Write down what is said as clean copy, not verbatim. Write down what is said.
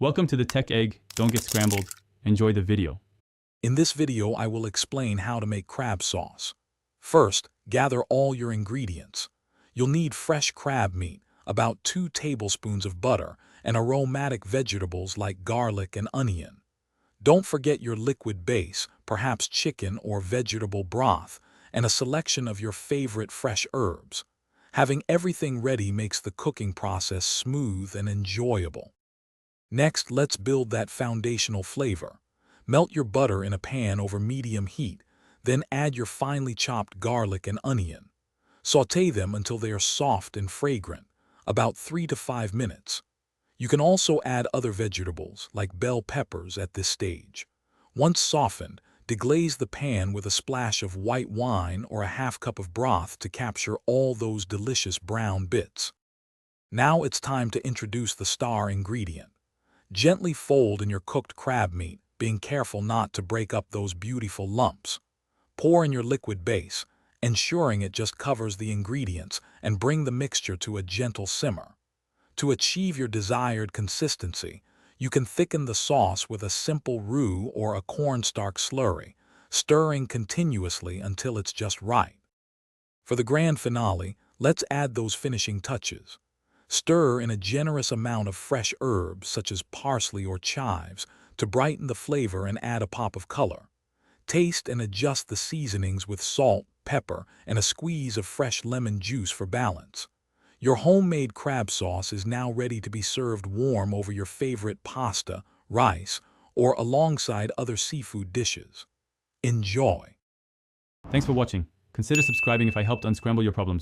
Welcome to the Tech Egg. Don't get scrambled. Enjoy the video. In this video, I will explain how to make crab sauce. First, gather all your ingredients. You'll need fresh crab meat, about 2 tablespoons of butter, and aromatic vegetables like garlic and onion. Don't forget your liquid base, perhaps chicken or vegetable broth, and a selection of your favorite fresh herbs. Having everything ready makes the cooking process smooth and enjoyable. Next, let's build that foundational flavor. Melt your butter in a pan over medium heat, then add your finely chopped garlic and onion. Sauté them until they are soft and fragrant, about 3 to 5 minutes. You can also add other vegetables, like bell peppers, at this stage. Once softened, deglaze the pan with a splash of white wine or a half cup of broth to capture all those delicious brown bits. Now it's time to introduce the star ingredient. Gently fold in your cooked crab meat, being careful not to break up those beautiful lumps. Pour in your liquid base, ensuring it just covers the ingredients, and bring the mixture to a gentle simmer. To achieve your desired consistency, you can thicken the sauce with a simple roux or a cornstarch slurry, stirring continuously until it's just right. For the grand finale, let's add those finishing touches. Stir in a generous amount of fresh herbs such as parsley or chives to brighten the flavor and add a pop of color. Taste and adjust the seasonings with salt, pepper, and a squeeze of fresh lemon juice for balance. Your homemade crab sauce is now ready to be served warm over your favorite pasta, rice, or alongside other seafood dishes. Enjoy! Thanks for watching. Consider subscribing if I helped unscramble your problems.